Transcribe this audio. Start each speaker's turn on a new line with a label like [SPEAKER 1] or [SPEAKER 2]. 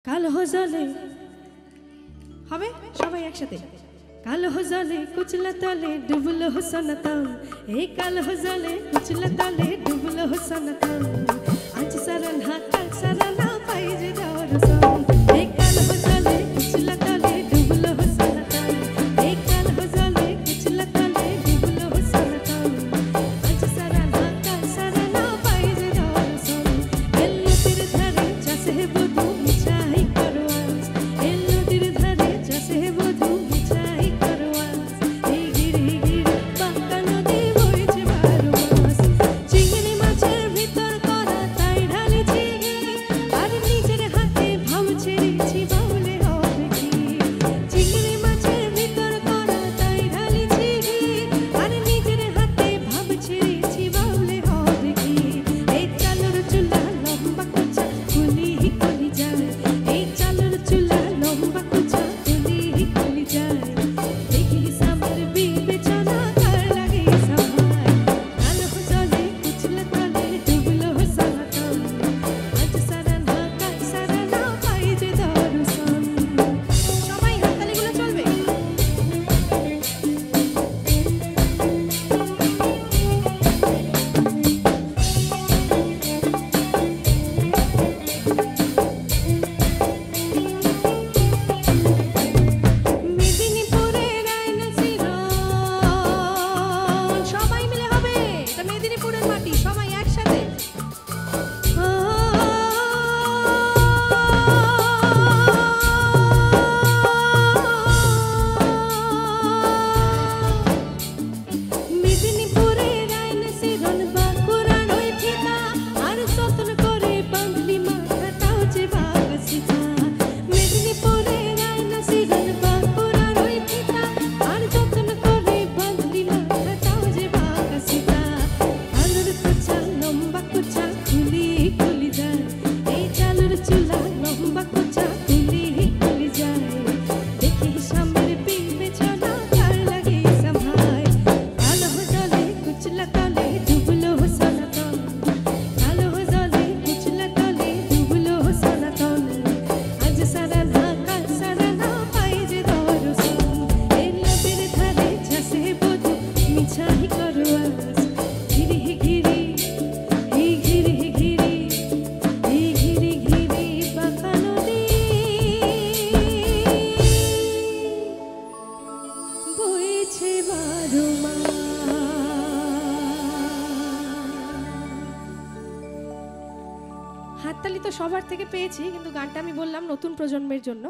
[SPEAKER 1] কালো জলে হবে সবাই একসাথে। কালো জলে কুচলা তলে ডুবলো সনতম, এই কালো জলে কুচলা তলে ডুবলো সনতম। আজ সারা না কাল সারা না পাই যে যাওয়ার সম, এই কালো জলে কুচলা তলে ডুবলো সনতম, এই কালো জলে কুচলা তলে ডুবলো সনতম। আজ সারা না কাল সারা না পাই যে যাওয়ার সম। এল নদীর ধারে চাষে বধু মিছাই করওয়াজ, এল নদীর ধারে চাষে বধু মিছাই করওয়াজ। এই গিরি গিরি বাঁকা নদী বইছে 12 মাস, চিংড়ি মাছের ভিতর করা তাই ঢালেছি ঘি, আর নিজের হাতে ভাব ছেড়েছি বাউলে হবে কি। চিংড়ি মাছের ভিতর করা তাই ঢালেছি ঘি, আর নিজের হাতে ভাব ছেড়েছি বাউলে হবে কি। এই চালুর চুলা লম্বা কুচা কুলি কুলি যায়, এই চালুর চুলা লম্বা কুচা কুলি কুলি যায়। দেখি সামনে বিবেচনা কার লাগে সবাই, কালো জলে কুচলা তলে ডুবলো সনাতন। আজ সারা না কাল সারা না পাই যে দর্শন। সবাই হাততালিগুলো চলবে। মেদিনীপুরের আয়না শিরোন, সবাই মিলে হবে, এটা মেদিনীপুরের মাটি, সবাই একসাথে। মেদিনীপুরের আয়না শিরোন, বাঁকুড়ার ওই ফিতা, আর যত্ন করে বাঁধলি মাথাটাও যে বাঁকা সিধা। মেদিনীপুরের আয়না শিরোন, বাঁকুড়ার ওই ফিতা, আর যত্ন করে বাঁধলি মাথাটাও যে বাঁকা সিধা। আলুর কুচা লম্বা কুচা কুলি কুলি যায়, এই চালুর চুলা লম্বা কুচা কুলি কুলি যায়। দেখি সামনের বিবেচনা কার লাগে সভাই, কালো জলে কুচলা তলে ডুবলো সনাতন, কালো জলে কুচলা তলে ডুবলো সনাতন। আজ সারা না কাল সারা না পাই যে দর্শন, এই নদীর ধারে চাষে বধু মিছাই করওয়াজ। ঘিরি ঘিরি এই ঘিরি ঘিরি এই ঘিরি ঘিরি বাঁকা নদী বইছে 12 মাস। হাততালি তো সবার থেকে পেয়েছি, কিন্তু গানটা আমি বললাম নতুন প্রজন্মের জন্য।